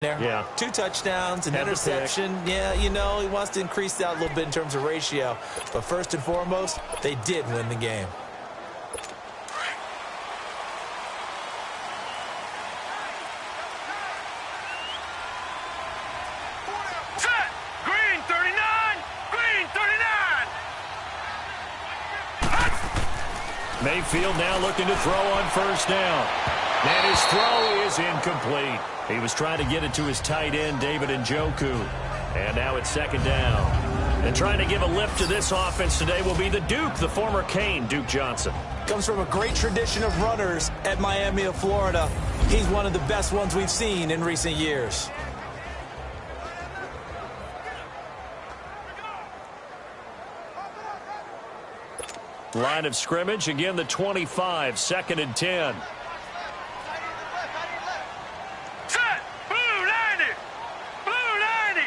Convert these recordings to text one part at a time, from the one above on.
there. Yeah. 2 touchdowns, an Had to interception. Yeah, you know, he wants to increase that a little bit in terms of ratio. But first and foremost, they did win the game. Set! Green 39! Green 39! Mayfield now looking to throw on first down. And his throw is incomplete. He was trying to get it to his tight end, David Njoku. And now it's second down. And trying to give a lift to this offense today will be the Duke, the former Cane, Duke Johnson. Comes from a great tradition of runners at Miami of Florida. He's one of the best ones we've seen in recent years. Line of scrimmage, again the 25, second and 10. Set! Blue 90! Blue 90!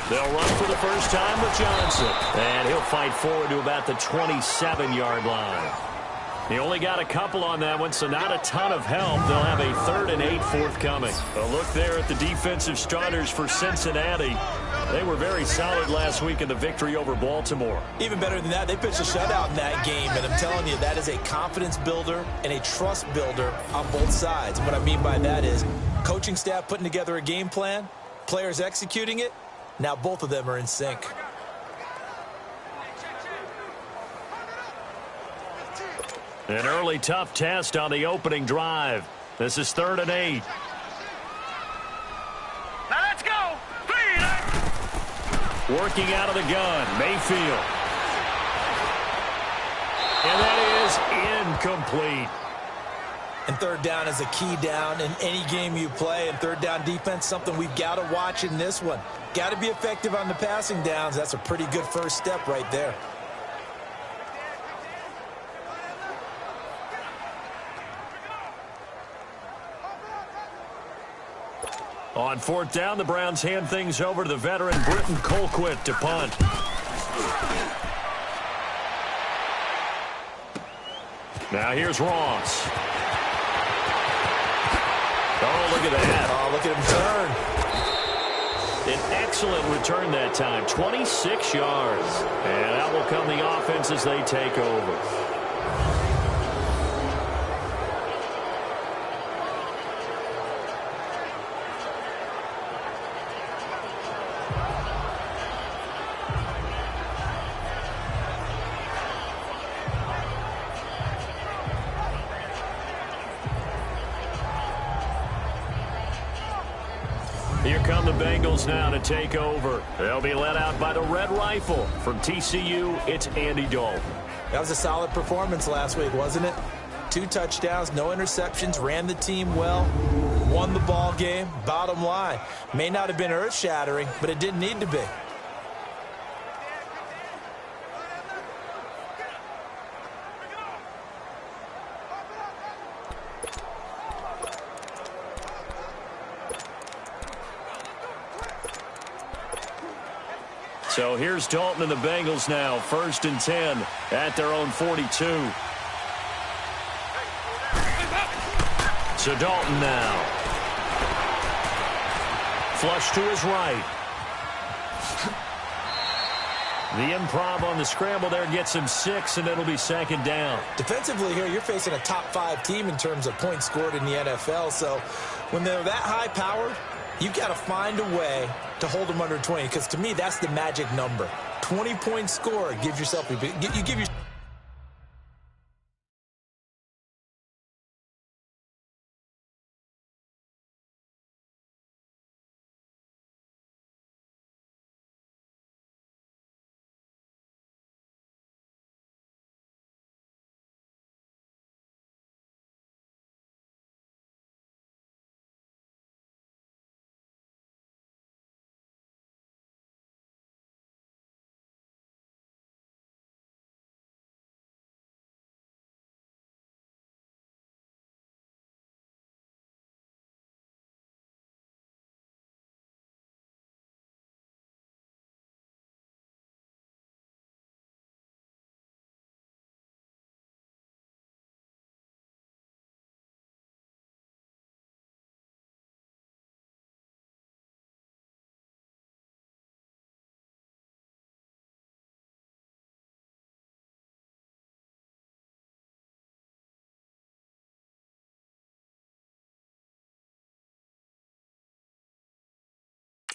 They'll run for the first time with Johnson. And he'll fight forward to about the 27-yard line. He only got a couple on that one, so not a ton of help. They'll have a 3rd and 8 forthcoming. A look there at the defensive starters for Cincinnati. They were very solid last week in the victory over Baltimore. Even better than that, they pitched a shutout in that game, and I'm telling you, that is a confidence builder and a trust builder on both sides. And what I mean by that is coaching staff putting together a game plan, players executing it. Now both of them are in sync. An early tough test on the opening drive. This is 3rd and 8. Now let's go! Green! Working out of the gun, Mayfield. And that is incomplete. And 3rd down is a key down in any game you play. And 3rd down defense, something we've got to watch in this one. Got to be effective on the passing downs. That's a pretty good first step right there. On 4th down, the Browns hand things over to the veteran Britton Colquitt to punt. Now here's Ross. Oh, look at that. Oh, look at him turn. An excellent return that time, 26 yards. And out will come the offense as they take over. Here come the Bengals now to take over. They'll be led out by the Red Rifle. From TCU, it's Andy Dalton. That was a solid performance last week, wasn't it? 2 touchdowns, no interceptions, ran the team well, won the ball game. Bottom line, may not have been earth-shattering, but it didn't need to be. So here's Dalton and the Bengals now, 1st and 10 at their own 42. So Dalton now. Flush to his right. The improv on the scramble there gets him 6, and it'll be 2nd down. Defensively here, you're facing a top 5 team in terms of points scored in the NFL. So when they're that high-powered, you've got to find a way to hold them under 20, because to me, that's the magic number. 20-point score gives yourself, you give yourself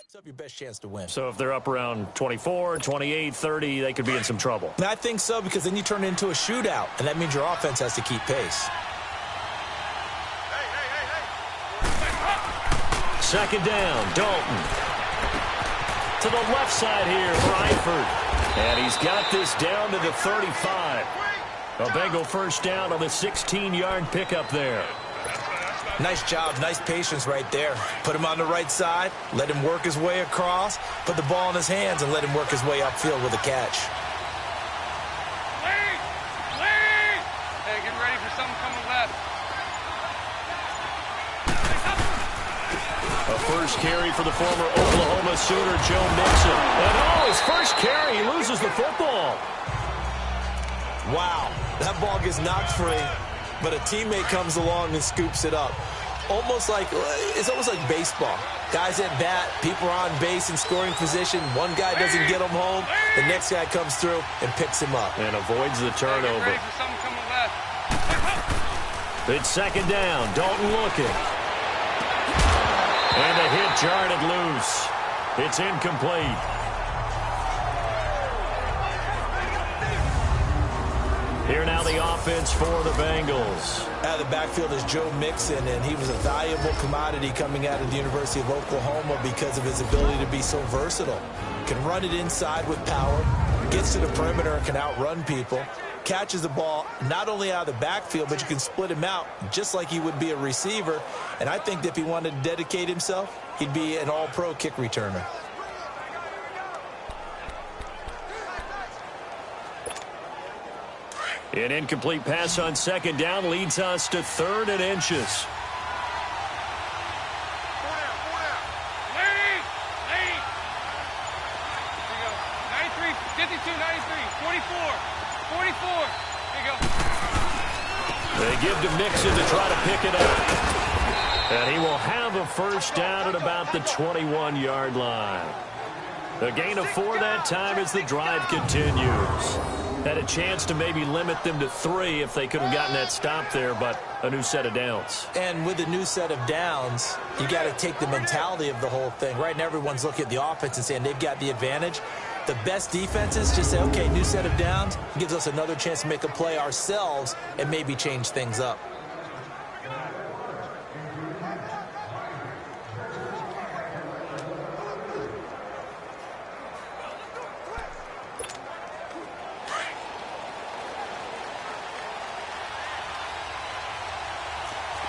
It's up your best chance to win. So if they're up around 24, 28, 30, they could be in some trouble. And I think so, because then you turn it into a shootout, and that means your offense has to keep pace. Second down, Dalton. To the left side here for Eifert. And he's got this down to the 35. A Bengal first down on the 16-yard pickup there. Nice job, nice patience right there. Put him on the right side, let him work his way across, put the ball in his hands, and let him work his way upfield with a catch. Lead! Lead! Hey, get ready for something coming left. A first carry for the former Oklahoma Sooner, Joe Mixon. And his first carry, he loses the football. Wow, that ball gets knocked free, but a teammate comes along and scoops it up. It's almost like baseball. Guys at bat, people are on base in scoring position. One guy doesn't get him home. The next guy comes through and picks him up. And avoids the turnover. Get ready for something coming left. It's second down. Dalton looking. And the hit jarred it loose. It's incomplete. Here now the offense for the Bengals. Out of the backfield is Joe Mixon, and he was a valuable commodity coming out of the University of Oklahoma because of his ability to be so versatile. Can run it inside with power, gets to the perimeter and can outrun people, catches the ball not only out of the backfield, but you can split him out just like he would be a receiver. And I think that if he wanted to dedicate himself, he'd be an all-pro kick returner. An incomplete pass on second down leads us to 3rd and inches. 4 down. Lead! Lead! Here you go. 93, 52, 93, 44, 44. Here you go. They give to Mixon to try to pick it up. And he will have a first down at about the 21-yard line. A gain of 4 that time as the drive continues. Had a chance to maybe limit them to 3 if they could have gotten that stop there, but a new set of downs. And with a new set of downs, you got to take the mentality of the whole thing. Right now, everyone's looking at the offense and saying they've got the advantage. The best defenses just say, okay, new set of downs gives us another chance to make a play ourselves and maybe change things up.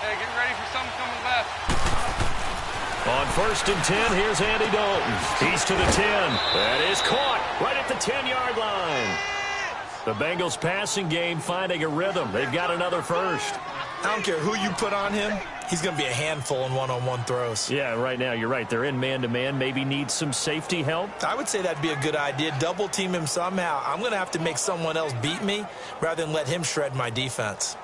Hey, get ready for something coming left. On 1st and 10, here's Andy Dalton. He's to the 10. That is caught right at the 10-yard line. The Bengals passing game finding a rhythm. They've got another first. I don't care who you put on him. He's going to be a handful in one-on-one throws. Yeah, right now, you're right. They're in man-to-man. Maybe need some safety help. I would say that'd be a good idea. Double team him somehow. I'm going to have to make someone else beat me rather than let him shred my defense.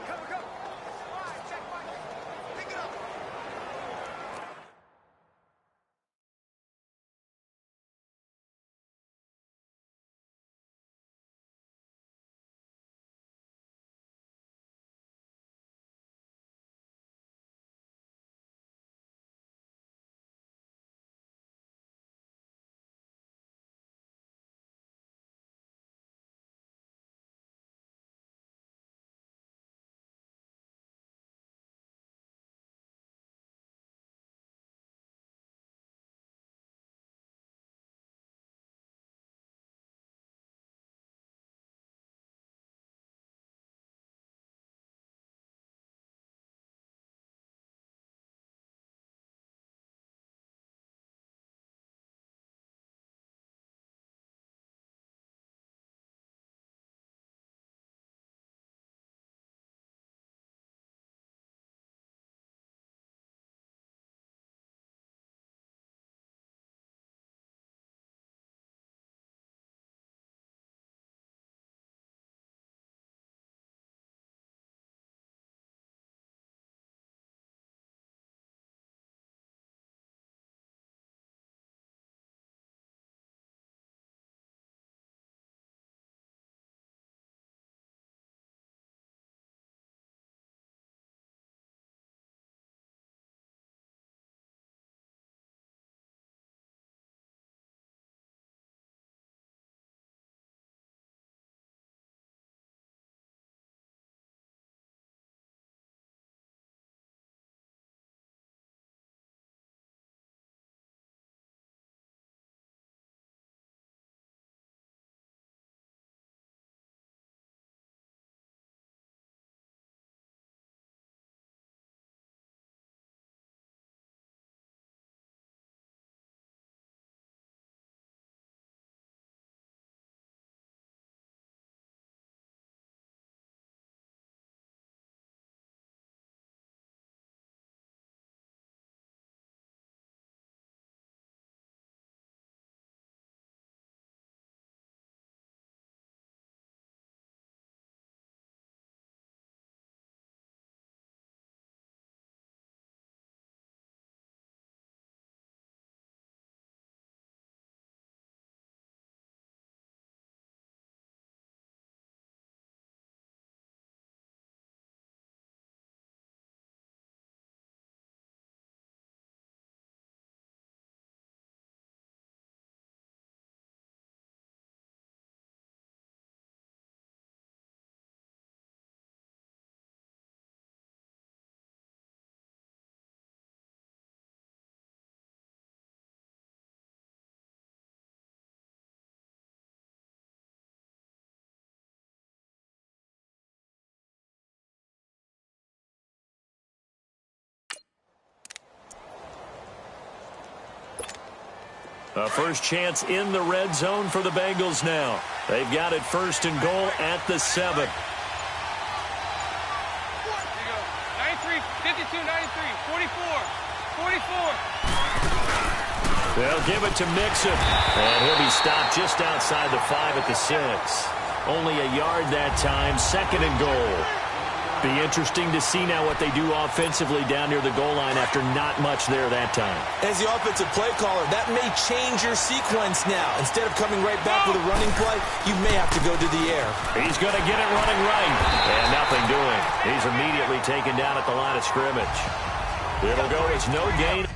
A first chance in the red zone for the Bengals now. They've got it 1st and goal at the 7. There you go. 93, 52, 93, 44, 44. They'll give it to Mixon. And he'll be stopped just outside the 5 at the 6. Only a yard that time. 2nd and goal. Be interesting to see now what they do offensively down near the goal line after not much there that time. As the offensive play caller, that may change your sequence now. Instead of coming right back with a running play, you may have to go to the air. He's going to get it running right. And nothing doing. He's immediately taken down at the line of scrimmage. It'll go as no gain.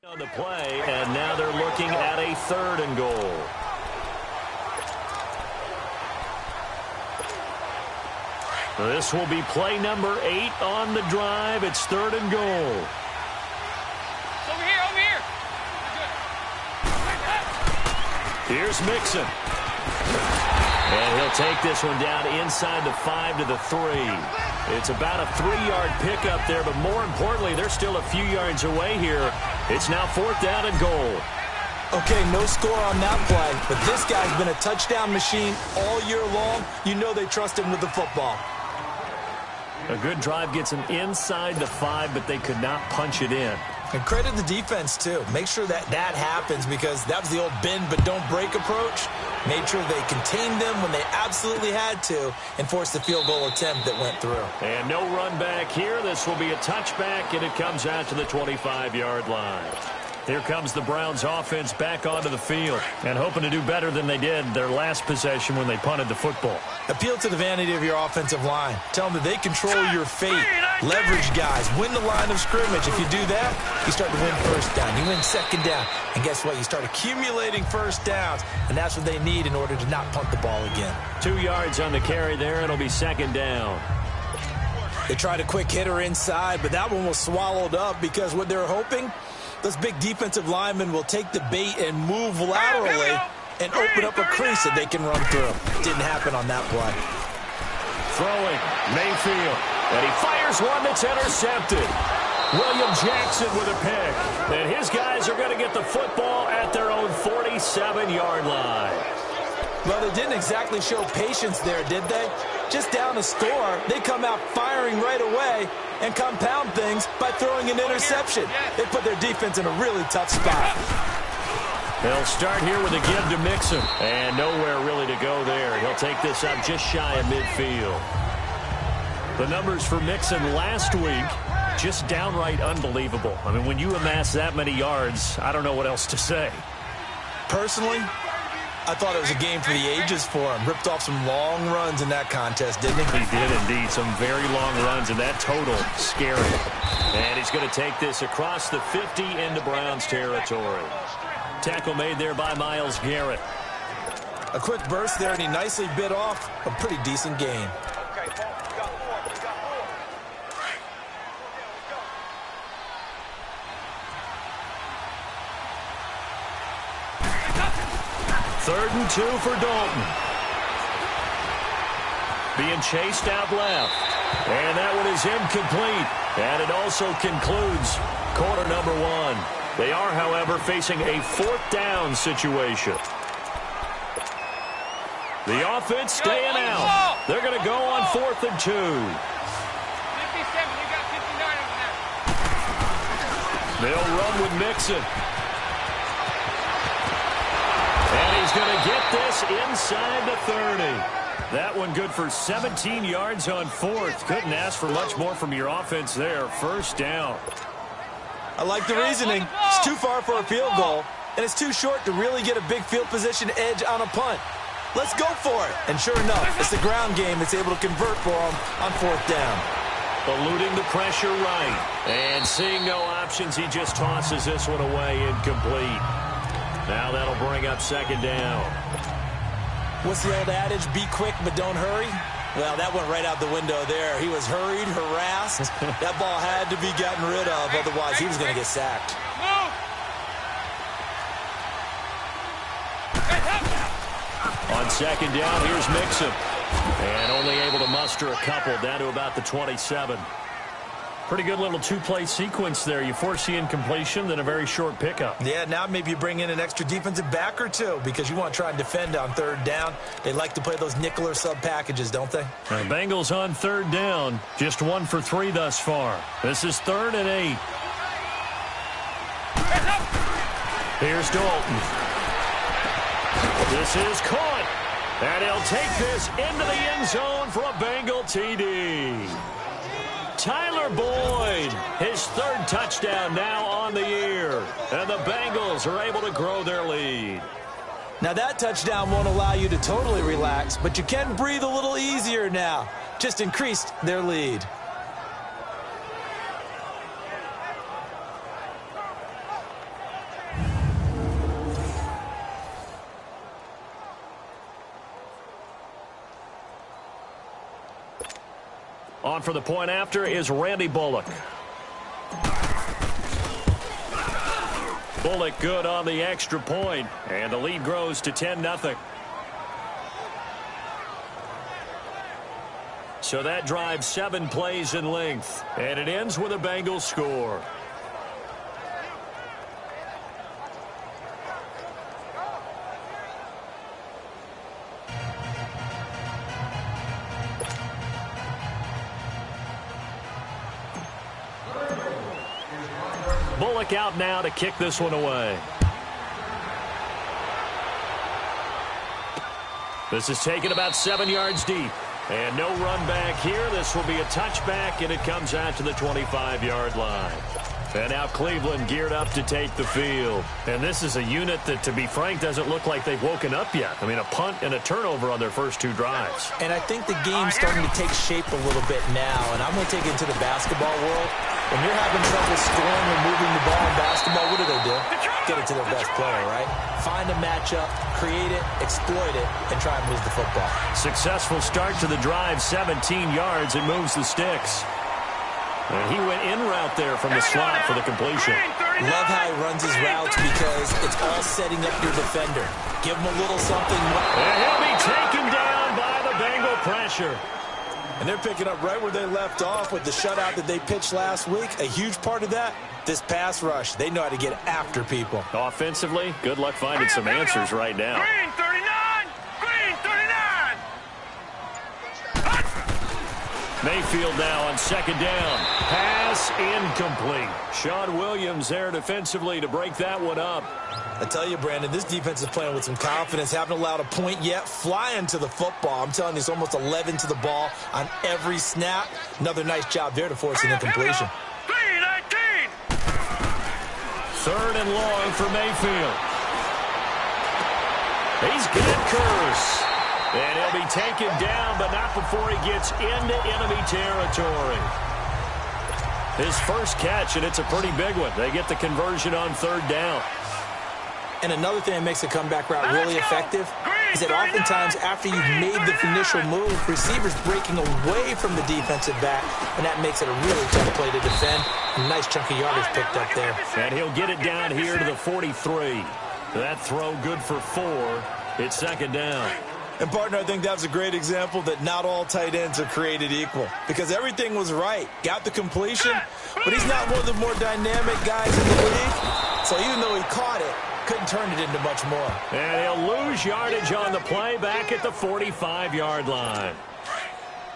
On the play, and now they're looking at a 3rd and goal. This will be play number 8 on the drive. It's 3rd and goal. Over here, over here. Here's Mixon. And he'll take this one down inside the 5 to the 3. It's about a 3-yard pickup there, but more importantly, they're still a few yards away here. It's now 4th down and goal. Okay, no score on that play, but this guy's been a touchdown machine all year long. You know they trust him with the football. A good drive gets him inside the 5, but they could not punch it in. And credit the defense, too. Make sure that happens because that was the old bend but don't break approach. Made sure they contained them when they absolutely had to and forced the field goal attempt that went through. And no run back here. This will be a touchback, and it comes out to the 25-yard line. Here comes the Browns offense back onto the field and hoping to do better than they did their last possession when they punted the football. Appeal to the vanity of your offensive line. Tell them that they control your fate. Leverage guys. Win the line of scrimmage. If you do that, you start to win 1st down. You win 2nd down. And guess what? You start accumulating 1st downs. And that's what they need in order to not punt the ball again. 2 yards on the carry there. It'll be 2nd down. They tried a quick hitter inside, but that one was swallowed up because what they're hoping, those big defensive linemen will take the bait and move laterally and open up a crease that they can run through. Didn't happen on that play. Throwing, Mayfield. And he fires one that's intercepted. William Jackson with a pick. And his guys are going to get the football at their own 47-yard line. Well, they didn't exactly show patience there, did they? Just down a score, they come out firing right away and compound things by throwing an interception. They put their defense in a really tough spot. They'll start here with a give to Mixon. And nowhere really to go there. He'll take this up just shy of midfield. The numbers for Mixon last week, just downright unbelievable. I mean, when you amass that many yards, I don't know what else to say. Personally, I thought it was a game for the ages for him. Ripped off some long runs in that contest, didn't he? He did indeed. Some very long runs, and that total, scary. And he's going to take this across the 50 into Browns territory. Tackle made there by Myles Garrett. A quick burst there, and he nicely bit off a pretty decent gain. Third and 2 for Dalton. Being chased out left. And that one is incomplete. And it also concludes quarter number 1. They are, however, facing a 4th down situation. The offense staying out. They're going to go on 4th and 2. 57, you got 59 over there. They'll run with Mixon. And he's going to get this inside the 30. That one good for 17 yards on 4th. Couldn't ask for much more from your offense there. 1st down. I like the reasoning. It's too far for a field goal, and it's too short to really get a big field position edge on a punt. Let's go for it. And sure enough, it's the ground game that's able to convert for them on 4th down. Eluding the pressure right. And seeing no options, he just tosses this one away incomplete. Now that'll bring up 2nd down. What's the old adage? Be quick, but don't hurry. Well, that went right out the window there. He was hurried, harassed, That ball had to be gotten rid of, otherwise he was going to get sacked. On second down, here's Mixon. And only able to muster a couple down to about the 27. Pretty good little two-play sequence there. You force the incompletion, then a very short pickup. Yeah, now maybe you bring in an extra defensive back or two because you want to try and defend on third down. They like to play those nickel or sub packages, don't they? The Bengals on third down. Just 1 for 3 thus far. This is 3rd and 8. Here's Dalton. This is caught. And he'll take this into the end zone for a Bengal TD. Tyler Boyd, his 3rd touchdown now on the year. And the Bengals are able to grow their lead. Now that touchdown won't allow you to totally relax, but you can breathe a little easier now. Just increased their lead. On for the point after is Randy Bullock. Bullock good on the extra point, and the lead grows to 10-0. So that drives 7 plays in length, and it ends with a Bengals score. Bullock out now to kick this one away. This is taken about 7 yards deep. And no run back here. This will be a touchback, and it comes out to the 25-yard line. And now Cleveland geared up to take the field. And this is a unit that, to be frank, doesn't look like they've woken up yet. I mean, a punt and a turnover on their first 2 drives. And I think the game's starting to take shape a little bit now. And I'm going to take it into the basketball world. When you're having trouble scoring or moving the ball in basketball, what do? Get it to their best player, right? Find a matchup, create it, exploit it, and try and move the football. Successful start to the drive, 17 yards, and moves the sticks. And he went in route there from the slot for the completion. Love how he runs his routes because it's all setting up your defender. Give him a little something. And he'll be taken down by the Bengal pressure. And they're picking up right where they left off with the shutout that they pitched last week. A huge part of that, this pass rush. They know how to get after people. Offensively, good luck finding some answers right now. Green 39! Green 39! Mayfield now on second down. Pass incomplete. Sean Williams there defensively to break that one up. I tell you, Brandon, this defense is playing with some confidence. Haven't allowed a point yet. Flying to the football. I'm telling you, it's almost 11 to the ball on every snap. Another nice job there to force an incompletion. 3-19! 3rd and long for Mayfield. He's got Curse. And he'll be taken down, but not before he gets into enemy territory. His first catch, and it's a pretty big one. They get the conversion on 3rd down. And another thing that makes the comeback route really effective is that oftentimes after you've made the initial move, receivers breaking away from the defensive back, and that makes it a really tough play to defend. A nice chunk of yardage picked up there. And he'll get it down here to the 43. That throw good for 4. It's 2nd down. And, partner, I think that was a great example that not all tight ends are created equal because everything was right. Got the completion, but he's not one of the more dynamic guys in the league. So even though he caught it, couldn't turn it into much more. And he'll lose yardage on the play back at the 45-yard line.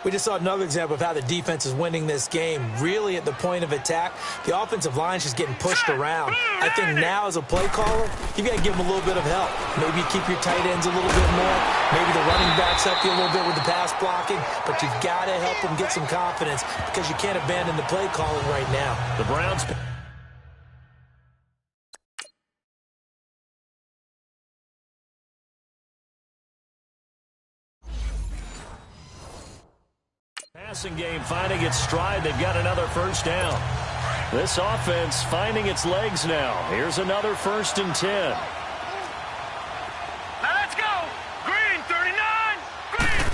We just saw another example of how the defense is winning this game. Really at the point of attack, the offensive line is just getting pushed around. I think now as a play caller, you've got to give them a little bit of help. Maybe you keep your tight ends a little bit more. Maybe the running backs help you a little bit with the pass blocking. But you've got to help them get some confidence because you can't abandon the play calling right now. The Browns... Passing game finding its stride. They've got another first down. This offense finding its legs now. Here's another 1st and 10. Now let's go. Green 39. Green.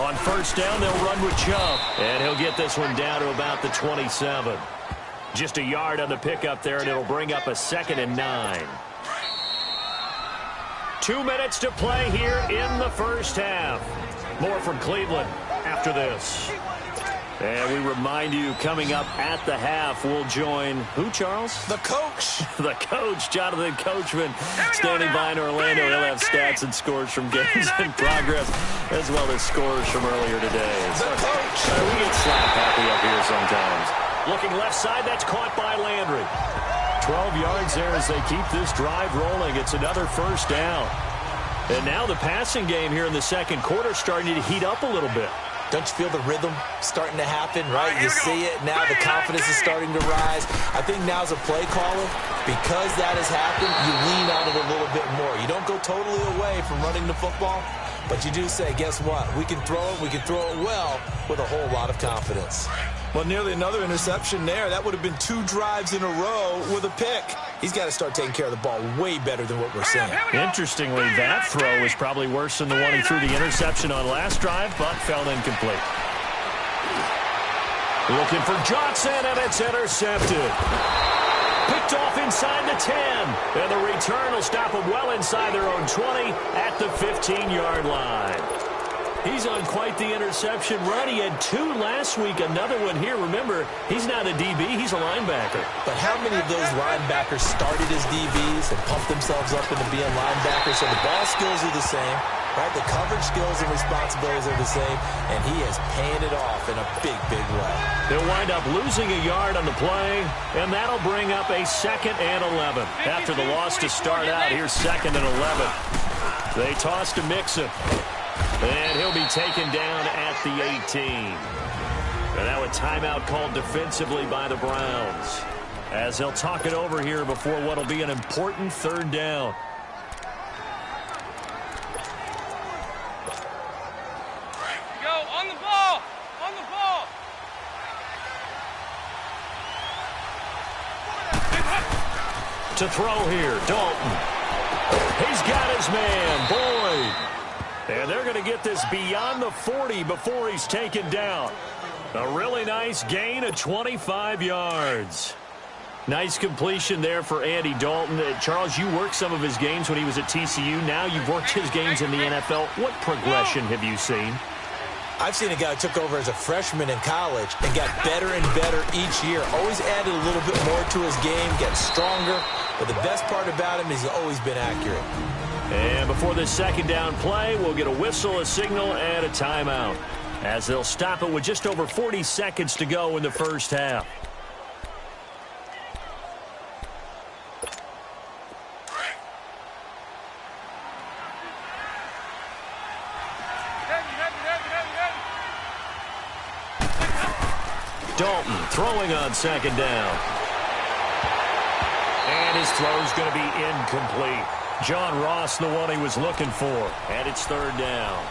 On first down, they'll run with Chubb. And he'll get this one down to about the 27. Just a yard on the pickup there, and it'll bring up a 2nd and 9. 2 minutes to play here in the first half. More from Cleveland after this. And we remind you, coming up at the half, we'll join who, Charles? The coach. The coach, Jonathan Coachman, standing by in Orlando. He'll have stats and scores from games in progress, as well as scores from earlier today. The coach. We get slap happy up here sometimes. Looking left side, that's caught by Landry. 12 yards there as they keep this drive rolling. It's another first down. And now the passing game here in the second quarter starting to heat up a little bit. Don't you feel the rhythm starting to happen, right? You see it now. The confidence is starting to rise. I think now's a play caller. Because that has happened, you lean on it a little bit more. You don't go totally away from running the football, but you do say, guess what? We can throw it. We can throw it well with a whole lot of confidence. Well, nearly another interception there. That would have been 2 drives in a row with a pick. He's got to start taking care of the ball way better than what we're seeing. Interestingly, that throw was probably worse than the one he threw the interception on last drive, but fell incomplete. Looking for Johnson, and it's intercepted. Picked off inside the 10. And the return will stop them well inside their own 20 at the 15-yard line. He's on quite the interception run. He had 2 last week, another one here. Remember, he's not a DB, he's a linebacker. But how many of those linebackers started as DBs and pumped themselves up into being linebackers? So the ball skills are the same, right? The coverage skills and responsibilities are the same, and he is paying it off in a big, big way. They'll wind up losing a yard on the play, and that'll bring up a 2nd and 11. After the loss to start out, here's 2nd and 11. They toss to Mixon. And he'll be taken down at the 18. And now a timeout called defensively by the Browns, as they'll talk it over here before what will be an important 3rd down. Go, on the ball! On the ball! To throw here, Dalton. He's got his man, Boyd. And they're going to get this beyond the 40 before he's taken down. A really nice gain of 25 yards. Nice completion there for Andy Dalton. Charles, you worked some of his games when he was at TCU. Now you've worked his games in the NFL. What progression have you seen? I've seen a guy who took over as a freshman in college and got better and better each year. Always added a little bit more to his game, gets stronger. But the best part about him is he's always been accurate. And before this 2nd down play, we'll get a whistle, a signal, and a timeout, as they'll stop it with just over 40 seconds to go in the first half. Dalton throwing on 2nd down. And his throw's going to be incomplete. John Ross, the one he was looking for. And it's 3rd down.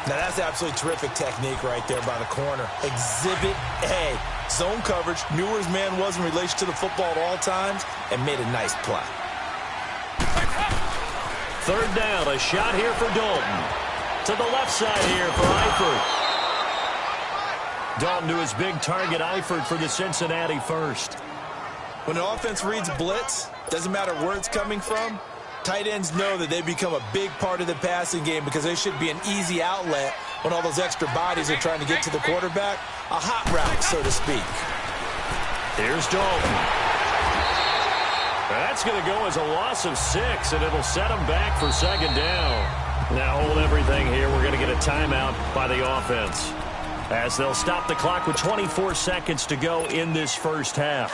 Now, that's absolutely terrific technique right there by the corner. Exhibit A. Zone coverage, knew where his man was in relation to the football at all times, and made a nice play. 3rd down, a shot here for Dalton. To the left side here for Eifert. Dalton to his big target, Eifert, for the Cincinnati first. When an offense reads blitz, doesn't matter where it's coming from, tight ends know that they become a big part of the passing game because they should be an easy outlet when all those extra bodies are trying to get to the quarterback. A hot route, so to speak. Here's Dalton. That's going to go as a loss of 6, and it'll set them back for 2nd down. Now hold everything here. We're going to get a timeout by the offense, as they'll stop the clock with 24 seconds to go in this first half.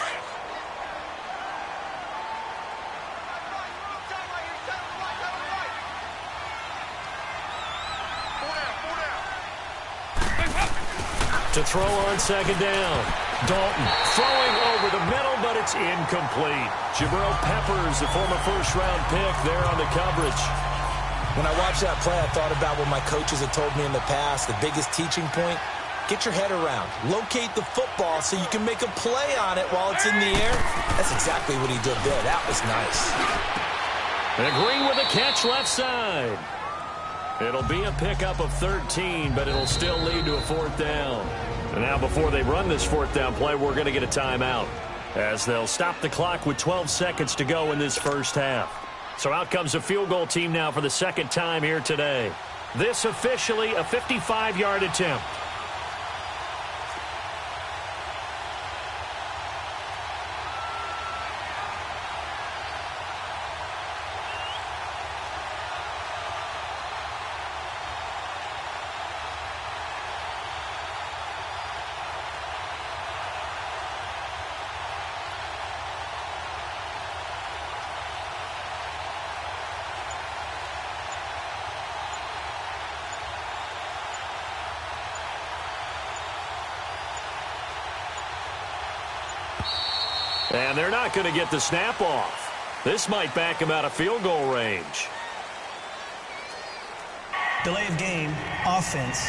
To throw on 2nd down. Dalton throwing over the middle, but it's incomplete. Jabril Peppers, the former first-round pick, there on the coverage. When I watched that play, I thought about what my coaches had told me in the past. The biggest teaching point, get your head around. Locate the football so you can make a play on it while it's in the air. That's exactly what he did there. That was nice. And Green with a catch left side. It'll be a pickup of 13, but it'll still lead to a fourth down. And now before they run this fourth down play, we're going to get a timeout, as they'll stop the clock with 12 seconds to go in this first half. So out comes a field goal team now for the second time here today. This officially a 55-yard attempt. And they're not going to get the snap off. This might back him out of field goal range. Delay of game, offense.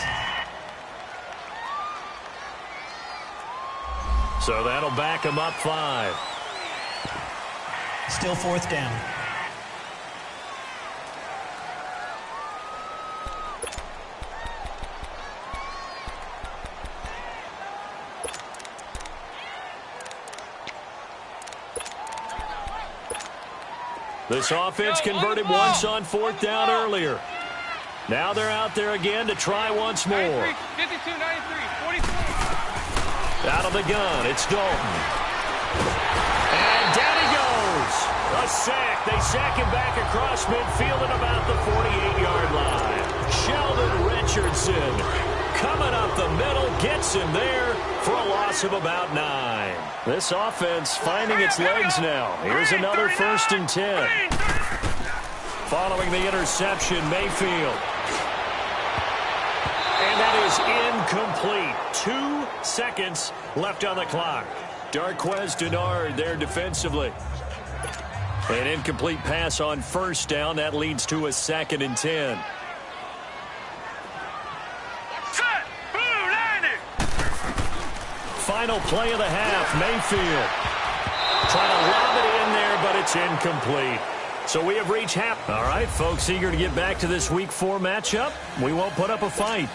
So that'll back him up 5. Still fourth down. This offense converted once on fourth down earlier. Now they're out there again to try once more. 92, 93, 44. Out of the gun, it's Dalton. And down he goes. A sack. They sack him back across midfield at about the 48-yard line. Sheldon Richardson coming up the middle, gets him there for a loss of about 9. This offense finding its legs now. Here's another 1st and 10. Following the interception, Mayfield. And that is incomplete. 2 seconds left on the clock. Darquez Denard there defensively. An incomplete pass on 1st down. That leads to a 2nd and 10. Final play of the half, Mayfield. Trying to lob it in there, but it's incomplete. So we have reached half. All right, folks, eager to get back to this Week 4 matchup. We won't put up a fight.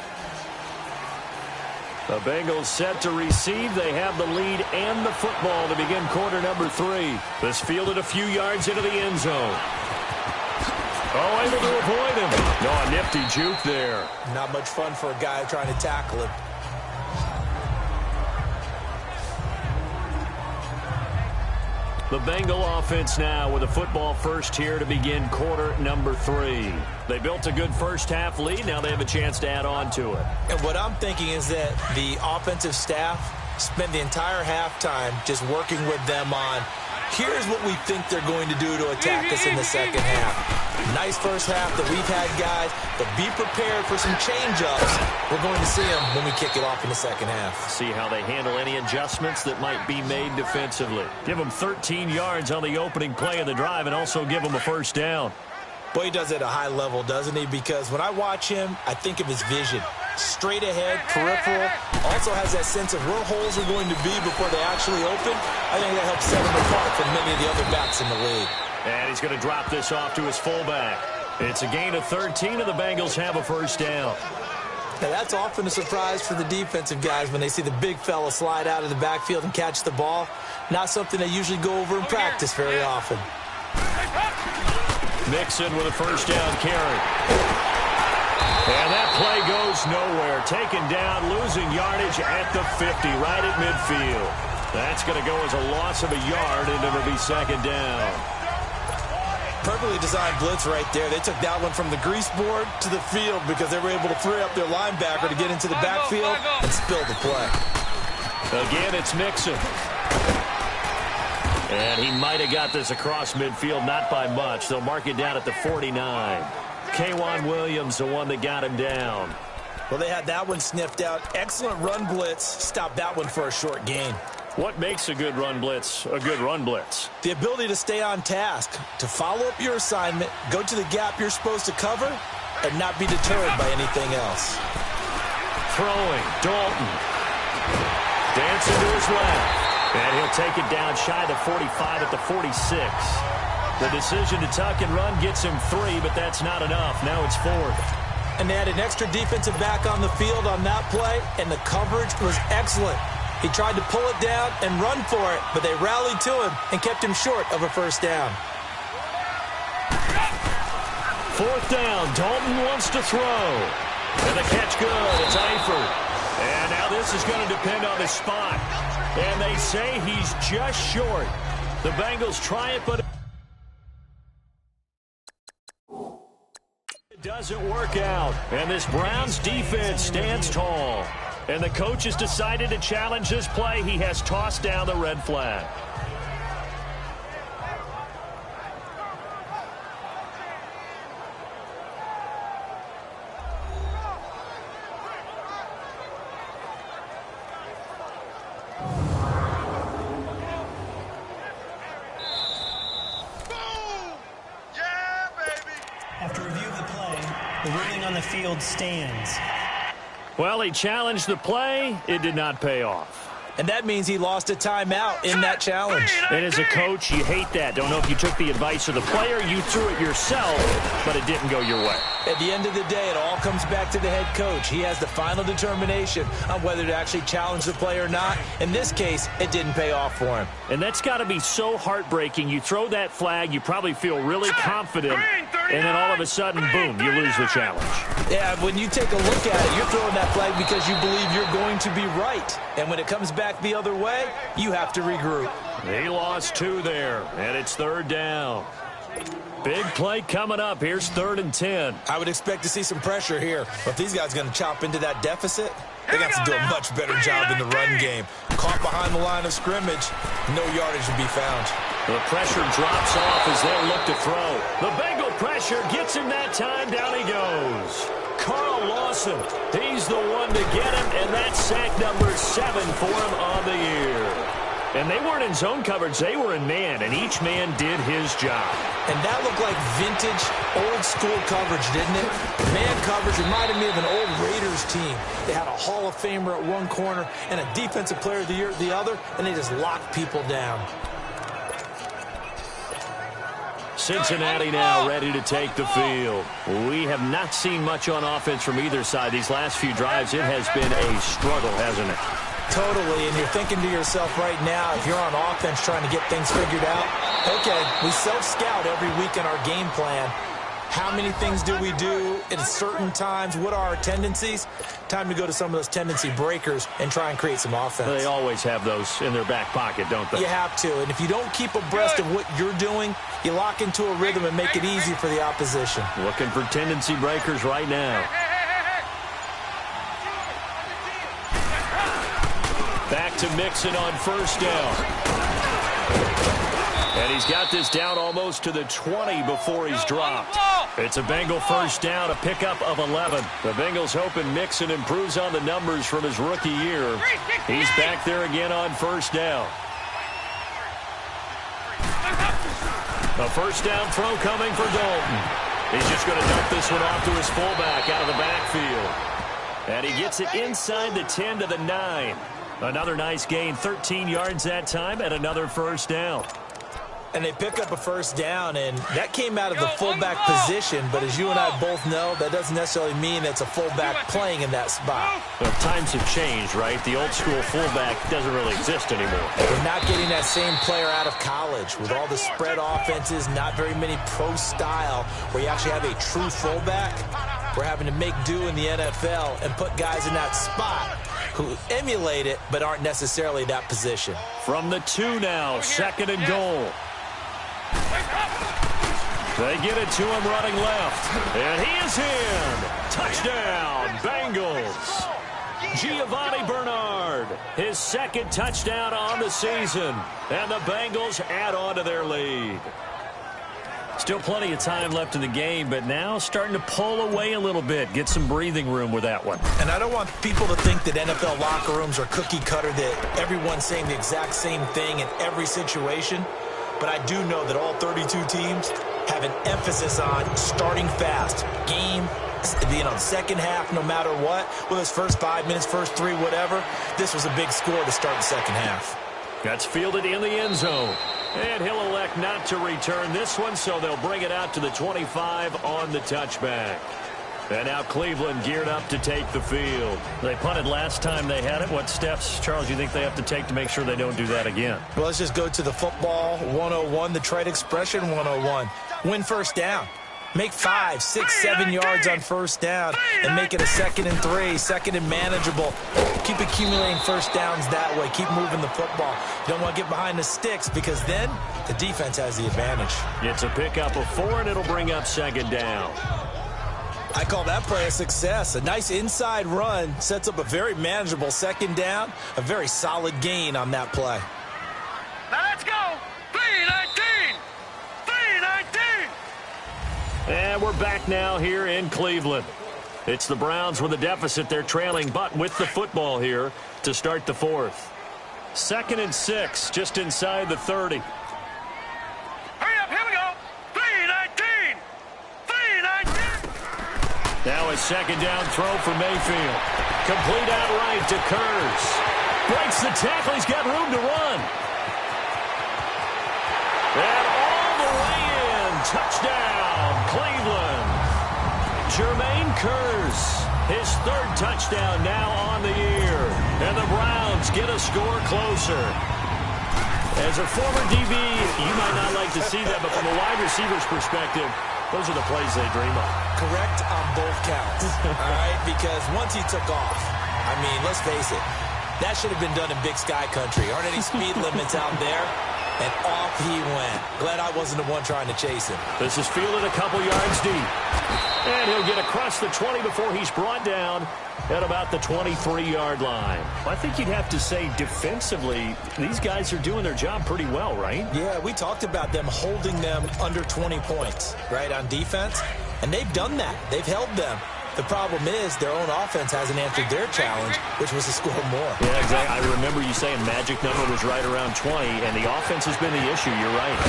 The Bengals set to receive. They have the lead and the football to begin quarter number 3. This fielded a few yards into the end zone. Oh, able to avoid him. No, a nifty juke there. Not much fun for a guy trying to tackle him. The Bengal offense now with a football first here to begin quarter number 3. They built a good first half lead. Now they have a chance to add on to it. And what I'm thinking is that the offensive staff spent the entire halftime just working with them on, here's what we think they're going to do to attack us in the second half. Nice first half that we've had, guys, but be prepared for some change-ups. We're going to see them when we kick it off in the second half. See how they handle any adjustments that might be made defensively. Give them 13 yards on the opening play of the drive and also give them a first down. Boy, he does it at a high level, doesn't he? Because when I watch him, I think of his vision. Straight ahead, peripheral. Also has that sense of where holes are going to be before they actually open. I think that helps set him apart from many of the other backs in the league. And he's going to drop this off to his fullback. It's a gain of 13, and the Bengals have a first down. Now, that's often a surprise for the defensive guys when they see the big fella slide out of the backfield and catch the ball. Not something they usually go over in practice very often. Mixon with a first down carry. And that play goes nowhere. Taken down, losing yardage at the 50, right at midfield. That's going to go as a loss of a yard, and it'll be second down. Perfectly designed blitz right there. They took that one from the grease board to the field because they were able to free up their linebacker to get into the backfield and spill the play. Again, it's Mixon. And he might have got this across midfield, not by much. They'll mark it down at the 49. K'Wan Williams, the one that got him down. Well, they had that one sniffed out. Excellent run blitz. Stopped that one for a short gain. What makes a good run blitz a good run blitz? The ability to stay on task, to follow up your assignment, go to the gap you're supposed to cover, and not be deterred by anything else. Throwing, Dalton. Dancing to his left. And he'll take it down shy of 45 at the 46. The decision to tuck and run gets him 3, but that's not enough. Now it's 4th. And they had an extra defensive back on the field on that play, and the coverage was excellent. He tried to pull it down and run for it, but they rallied to him and kept him short of a first down. Fourth down, Dalton wants to throw. And the catch good, it's Eifert. And now this is going to depend on the spot. And they say he's just short. The Bengals try it, but it doesn't work out. And this Browns defense stands tall. And the coach has decided to challenge this play. He has tossed down the red flag. After review of the play, the ruling on the field stands. Well, he challenged the play. It did not pay off. And that means he lost a timeout in that challenge. And as a coach, you hate that. Don't know if you took the advice of the player, you threw it yourself, but it didn't go your way. At the end of the day, it all comes back to the head coach. He has the final determination on whether to actually challenge the play or not. In this case, it didn't pay off for him. And that's got to be so heartbreaking. You throw that flag, you probably feel really confident, and then all of a sudden, boom, you lose the challenge. Yeah, when you take a look at it, you're throwing that flag because you believe you're going to be right. And when it comes back the other way, you have to regroup. He lost 2 there, and it's third down. Big play coming up. Here's 3rd and 10. I would expect to see some pressure here. But if these guys are going to chop into that deficit, they got to do a much better job in the run game. Caught behind the line of scrimmage, no yardage to be found. The pressure drops off as they look to throw. The Bengal pressure gets him that time. Down he goes. Carl Lawson, he's the one to get him, and that's sack number 7 for him on the year. And they weren't in zone coverage. They were in man, and each man did his job. And that looked like vintage, old-school coverage, didn't it? Man coverage reminded me of an old Raiders team. They had a Hall of Famer at one corner and a Defensive Player of the Year at the other, and they just locked people down. Cincinnati now ready to take the field. We have not seen much on offense from either side. These last few drives, it has been a struggle, hasn't it? Totally, and you're thinking to yourself right now, if you're on offense trying to get things figured out, okay, we self-scout every week in our game plan. How many things do we do at certain times? What are our tendencies? Time to go to some of those tendency breakers and try and create some offense. They always have those in their back pocket, don't they? You have to, and if you don't keep abreast of what you're doing, you lock into a rhythm and make it easy for the opposition. Looking for tendency breakers right now. Back to Mixon on first down. And he's got this down almost to the 20 before he's dropped. It's a Bengal first down, a pickup of 11. The Bengals hoping Mixon improves on the numbers from his rookie year. He's back there again on first down. A first down throw coming for Dalton. He's just going to dump this one off to his fullback out of the backfield. And he gets it inside the 10 to the 9. Another nice gain, 13 yards that time, and another first down. And they pick up a first down, and that came out of the fullback position. But as you and I both know, that doesn't necessarily mean it's a fullback playing in that spot. Well, times have changed, right? The old school fullback doesn't really exist anymore. We're not getting that same player out of college. With all the spread offenses, not very many pro style, where you actually have a true fullback. We're having to make do in the NFL and put guys in that spot who emulate it but aren't necessarily that position. From the 2 now, 2nd and goal. They get it to him running left. And he is in. Touchdown, Bengals. Giovanni Bernard, his 2nd touchdown on the season. And the Bengals add on to their lead. Still plenty of time left in the game, but now starting to pull away a little bit. Get some breathing room with that one. And I don't want people to think that NFL locker rooms are cookie cutter, that everyone's saying the exact same thing in every situation. But I do know that all 32 teams have an emphasis on starting fast. Game, second half, no matter what. Whether it's first 5 minutes, first 3, whatever. This was a big score to start the second half. That's fielded in the end zone. And he'll elect not to return this one, so they'll bring it out to the 25 on the touchback. And now Cleveland geared up to take the field. They punted last time they had it. What steps, Charles, you think they have to take to make sure they don't do that again? Well, let's just go to the football 101, the trade expression 101. Win first down. Make 5, 6, 7 yards on first down and make it a 2nd and 3, 2nd and manageable. Keep accumulating first downs that way. Keep moving the football. You don't want to get behind the sticks because then the defense has the advantage. It's a pickup of 4, and it'll bring up 2nd down. I call that play a success. A nice inside run sets up a very manageable 2nd down, a very solid gain on that play. Now let's go. 3-19. 3-19. And we're back now here in Cleveland. It's the Browns with a deficit. They're trailing, but with the football here to start the 4th. 2nd and 6, just inside the 30. Hurry up, here we go. 3-19. 3-19. Now a 2nd down throw for Mayfield. Complete outright to Kurz. Breaks the tackle. He's got room to run. And all the way in. Touchdown, Cleveland. Jermaine Kurz, his 3rd touchdown now on the year. And the Browns get a score closer. As a former DB, you might not like to see that, but from a wide receiver's perspective, those are the plays they dream of. Correct on both counts, all right? Because once he took off, I mean, let's face it, that should have been done in Big Sky Country. Aren't any speed limits out there? And off he went. Glad I wasn't the one trying to chase him. This is fielded a couple yards deep. And he'll get across the 20 before he's brought down at about the 23-yard line. I think you'd have to say defensively, these guys are doing their job pretty well, right? Yeah, we talked about them holding them under 20 points, right, on defense. And they've done that. They've held them. The problem is their own offense hasn't answered their challenge, which was to score more. Yeah, exactly. I remember you saying magic number was right around 20, and the offense has been the issue. You're right.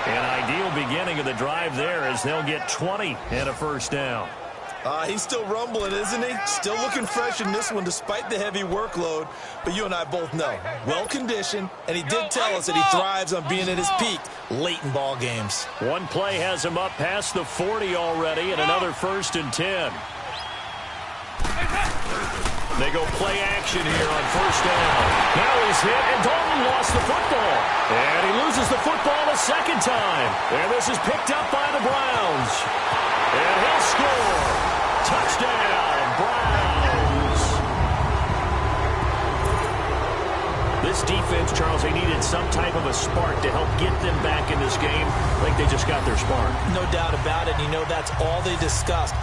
An ideal beginning of the drive there as they'll get 20 and a first down. He's still rumbling, isn't he? Still looking fresh in this one despite the heavy workload. But you and I both know, well-conditioned, and he did tell us that he thrives on being at his peak late in ball games. One play has him up past the 40 already, and another 1st and 10. They go play action here on first down. Now he's hit, and Dalton lost the football. And he loses the football a 2nd time. And this is picked up by the Browns. And he'll score. Touchdown, Browns. This defense, Charles, they needed some type of a spark to help get them back in this game. Like they just got their spark. No doubt about it. You know, that's all they discussed.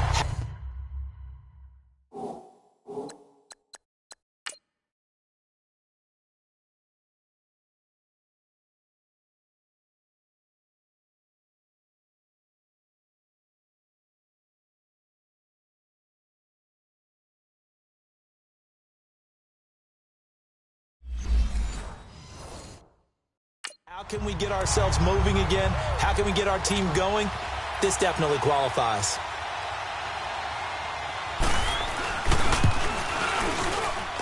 How can we get ourselves moving again? How can we get our team going? This definitely qualifies.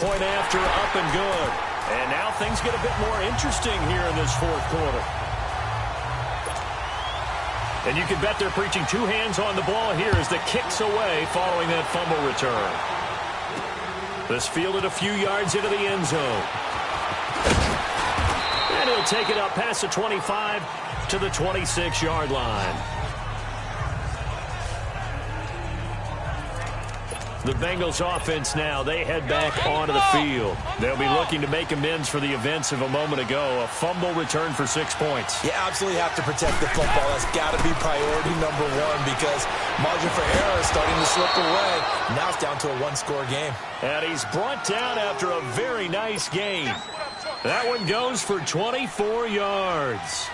Point after, up and good. And now things get a bit more interesting here in this 4th quarter. And you can bet they're preaching 2 hands on the ball here as the kick's away following that fumble return. This fielded a few yards into the end zone. And he'll take it up past the 25 to the 26-yard line. The Bengals offense now, they head back onto the field. They'll be looking to make amends for the events of a moment ago. A fumble return for 6 points. You absolutely have to protect the football. That's got to be priority number 1 because margin for error is starting to slip away. Now it's down to a 1-score game. And he's brought down after a very nice game. That one goes for 24 yards.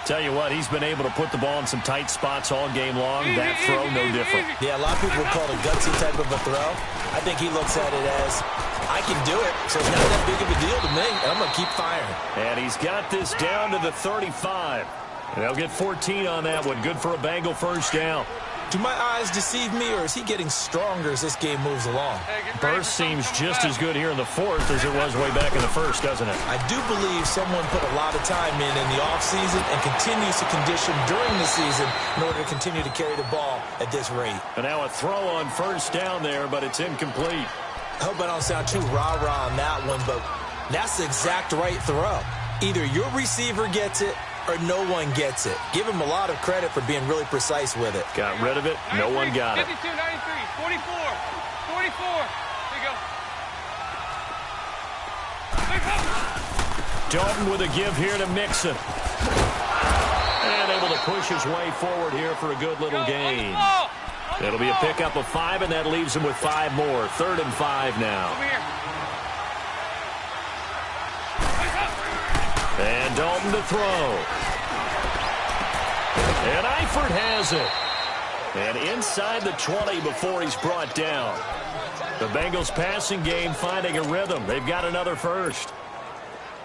Tell you what, he's been able to put the ball in some tight spots all game long. That throw, no different. Yeah, a lot of people call it a gutsy type of a throw. I think he looks at it as, I can do it, so it's not that big of a deal to me, and I'm going to keep firing. And he's got this down to the 35. They'll get 14 on that one. Good for a Bengal first down. Do my eyes deceive me, or is he getting stronger as this game moves along? Burst seems just as good here in the fourth as it was way back in the first, doesn't it? I do believe someone put a lot of time in the offseason and continues to condition during the season in order to continue to carry the ball at this rate. And now a throw on first down there, but it's incomplete. I hope I don't sound too rah-rah on that one, but that's the exact right throw. Either your receiver gets it or no one gets it. Give him a lot of credit for being really precise with it. Got rid of it. No one got it. 52, 93, 44, 44. There you go. Dalton with a give here to Mixon. And able to push his way forward here for a good little gain. It'll be a pickup of 5, and that leaves him with 5 more. 3rd and 5 now. Over here. And Dalton to throw. And Eifert has it. And inside the 20 before he's brought down. The Bengals passing game finding a rhythm. They've got another first.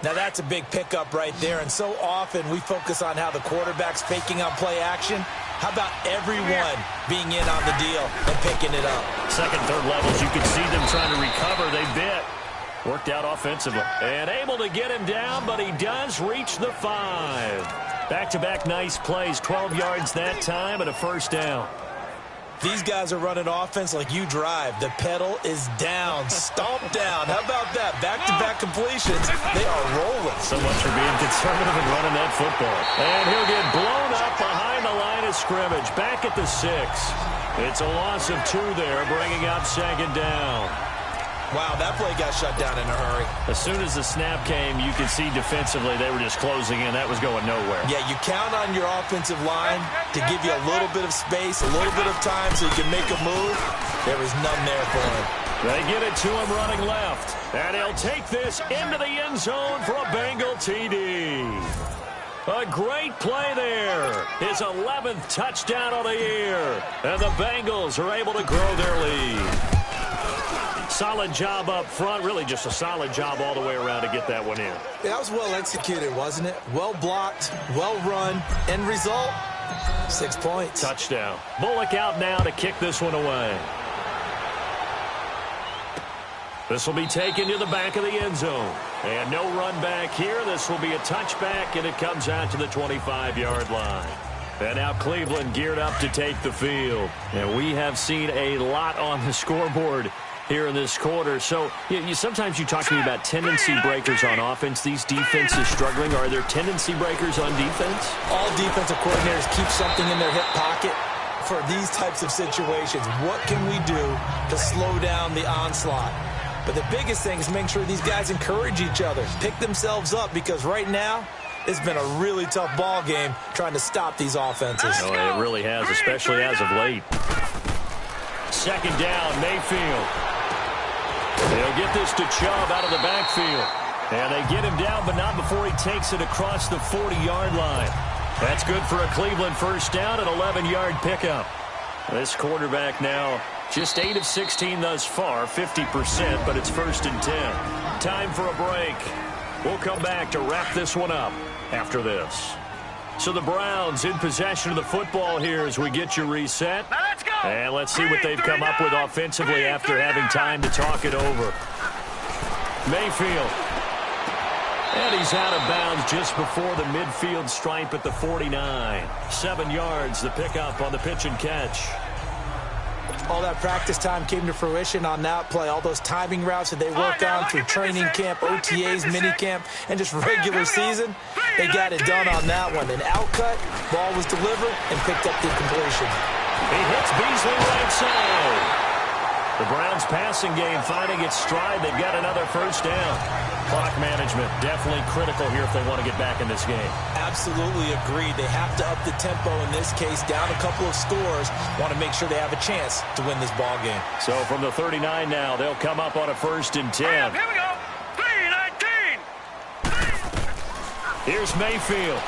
Now that's a big pickup right there, and so often we focus on how the quarterback's faking on play action. How about everyone being in on the deal and picking it up? Second, third levels, you can see them trying to recover. They bit. Worked out offensively. And able to get him down, but he does reach the 5. Back-to-back nice plays. 12 yards that time and a first down. These guys are running offense like you drive. The pedal is down. Stomp down. How about that? Back-to-back completions. They are rolling. So much for being conservative and running that football. And he'll get blown up behind the line of scrimmage. Back at the 6. It's a loss of 2 there, bringing up 2nd down. Wow, that play got shut down in a hurry. As soon as the snap came, you could see defensively they were just closing in. That was going nowhere. Yeah, you count on your offensive line to give you a little bit of space, a little bit of time so you can make a move. There was none there for him. They get it to him running left. And he'll take this into the end zone for a Bengal TD. A great play there. His 11th touchdown of the year. And the Bengals are able to grow their lead. Solid job up front. Really just a solid job all the way around to get that one in. Yeah, that was well executed, wasn't it? Well blocked, well run. End result, 6 points. Touchdown. Bullock out now to kick this one away. This will be taken to the back of the end zone. And no run back here. This will be a touchback, and it comes out to the 25-yard line. And now Cleveland geared up to take the field. And we have seen a lot on the scoreboard here in this quarter. So sometimes you talk to me about tendency breakers on offense. These defenses struggling. Are there tendency breakers on defense? All defensive coordinators keep something in their hip pocket for these types of situations. What can we do to slow down the onslaught? But the biggest thing is make sure these guys encourage each other, pick themselves up, because right now it's been a really tough ball game trying to stop these offenses. Oh, it really has, especially as of late. 2nd down, Mayfield. They'll get this to Chubb out of the backfield. And they get him down, but not before he takes it across the 40-yard line. That's good for a Cleveland first down, an 11-yard pickup. This quarterback now just 8 of 16 thus far, 50%, but it's 1st and 10. Time for a break. We'll come back to wrap this one up after this. So the Browns in possession of the football here as we get you reset. Now let's go. And let's see what they've come up with offensively after having time to talk it over. Mayfield. And he's out of bounds just before the midfield stripe at the 49. 7 yards, the pickup on the pitch and catch. All that practice time came to fruition on that play. All those timing routes that they work on through training camp, OTAs, minicamp, and just regular season, they got it done on that one. An outcut, ball was delivered, and picked up the completion. He hits Beasley right side. The Browns passing game finding its stride. They've got another first down. Clock management definitely critical here if they want to get back in this game. Absolutely agreed. They have to up the tempo in this case, down a couple of scores. Want to make sure they have a chance to win this ball game. So from the 39 now, they'll come up on a 1st and 10. Here we go. 3-19. Here's Mayfield.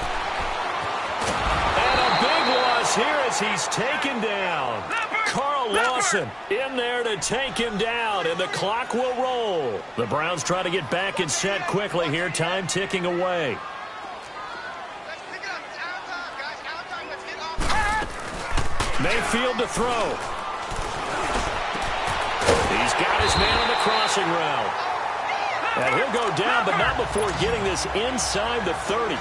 And a big loss here as he's taken down. Carl Lawson in there to take him down, and the clock will roll. The Browns try to get back and set quickly here, time ticking away. Mayfield to throw. He's got his man on the crossing route. And he'll go down, but not before getting this inside the 30.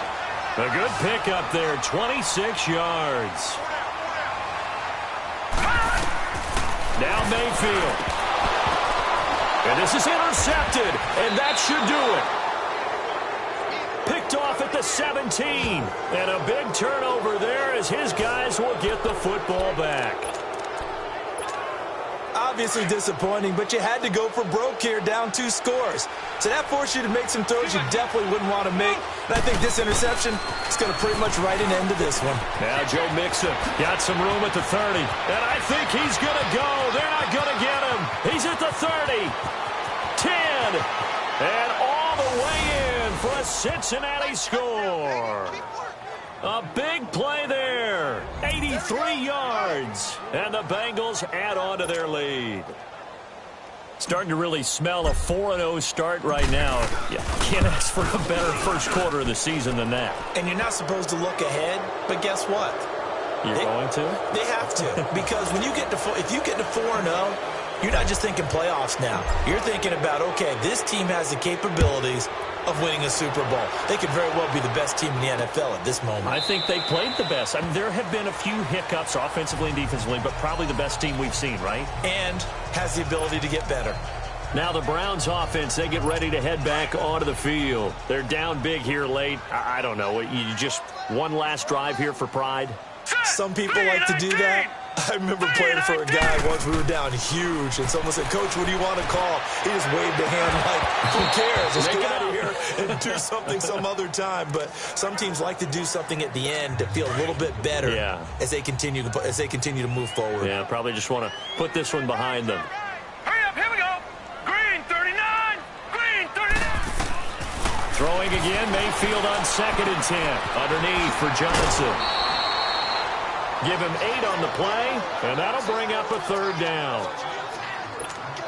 A good pickup there, 26 yards. Now Mayfield. And this is intercepted, and that should do it. Picked off at the 17. And a big turnover there as his guys will get the football back. Obviously disappointing, but you had to go for broke here, down 2 scores. So that forced you to make some throws you definitely wouldn't want to make. And I think this interception is going to pretty much write an end to this one. Now Joe Mixon got some room at the 30. And I think he's going to go. They're not going to get him. He's at the 30. 10. And all the way in for a Cincinnati score. A big play there. 83 yards. And the Bengals add on to their lead. Starting to really smell a 4-0 start right now. You can't ask for a better first quarter of the season than that. And you're not supposed to look ahead, but guess what? You're going to? They have to. Because when you get to if you get to 4-0, you're not just thinking playoffs now. You're thinking about, okay, this team has the capabilities of winning a Super Bowl. They could very well be the best team in the NFL at this moment. I think they played the best. I mean, there have been a few hiccups offensively and defensively, but probably the best team we've seen, right? And has the ability to get better. Now the Browns offense, they get ready to head back onto the field. They're down big here late. I don't know. You just one last drive here for pride? Some people like to do that. I remember playing for a guy once. We were down huge, and someone said, "Coach, what do you want to call?" He just waved a hand like, who cares? Let's get out of here and do something some other time. But some teams like to do something at the end to feel a little bit better as they continue to move forward. Yeah, probably just want to put this one behind them. Hurry up, here we go. Green 39. Green 39. Throwing again, Mayfield on 2nd and 10. Underneath for Johnson. Give him 8 on the play, and that'll bring up a 3rd down.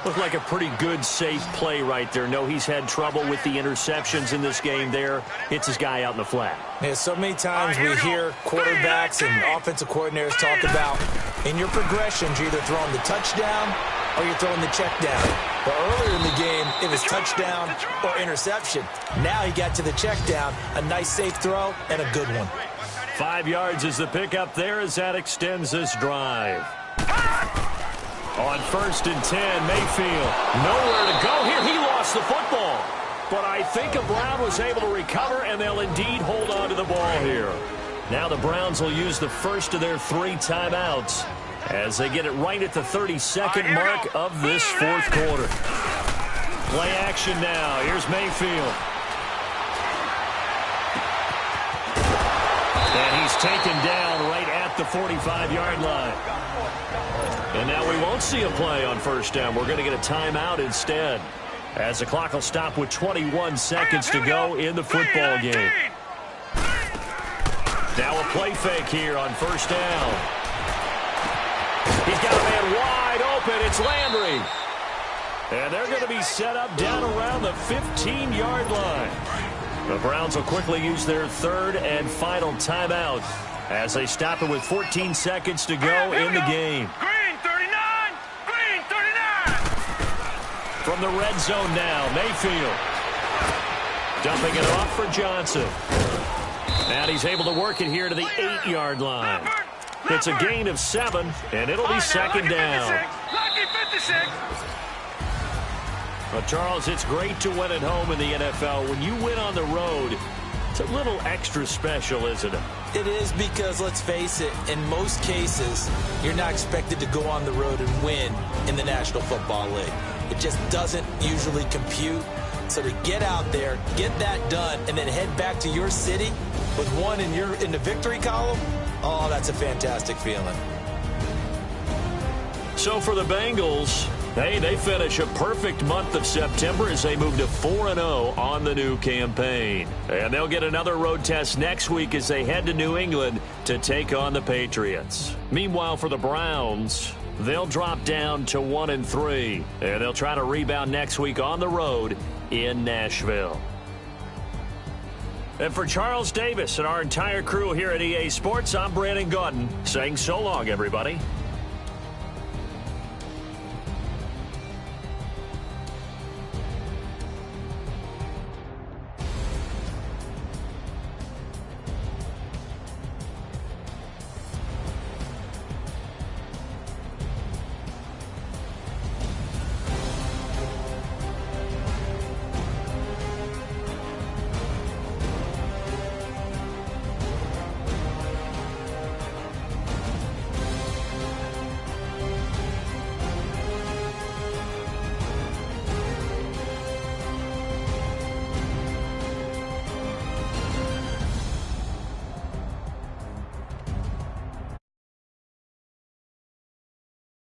Looked like a pretty good, safe play right there. No, he's had trouble with the interceptions in this game there. Hits his guy out in the flat. Yeah, so many times we hear quarterbacks and offensive coordinators talk about, in your progressions, you're either throwing the touchdown or you're throwing the check down. But earlier in the game, it was touchdown or interception. Now he got to the check down, a nice, safe throw, and a good one. 5 yards is the pickup there as that extends this drive. On 1st and 10, Mayfield. Nowhere to go here. He lost the football. But I think Brown was able to recover, and they'll indeed hold on to the ball here. Now the Browns will use the first of their 3 timeouts as they get it right at the 32nd mark of this 4th quarter. Play action now. Here's Mayfield. And he's taken down right at the 45-yard line. And now we won't see a play on 1st down. We're going to get a timeout instead, as the clock will stop with 21 seconds to go in the football game. Now a play fake here on 1st down. He's got a man wide open. It's Landry. And they're going to be set up down around the 15-yard line. The Browns will quickly use their 3rd and final timeout as they stop it with 14 seconds to go in the game. Green 39. Green 39. From the red zone now, Mayfield. Dumping it off for Johnson. And he's able to work it here to the 8-yard line. It's a gain of 7, and it'll be 2nd down. Lucky 56. Well, Charles, it's great to win at home in the NFL. When you win on the road, it's a little extra special, isn't it? It is, because, let's face it, in most cases, you're not expected to go on the road and win in the National Football League. It just doesn't usually compute. So to get out there, get that done, and then head back to your city with one in the victory column, oh, that's a fantastic feeling. So for the Bengals, they finish a perfect month of September as they move to 4-0 on the new campaign. And they'll get another road test next week as they head to New England to take on the Patriots. Meanwhile, for the Browns, they'll drop down to 1-3, and they'll try to rebound next week on the road in Nashville. And for Charles Davis and our entire crew here at EA Sports, I'm Brandon Gaudin saying so long, everybody.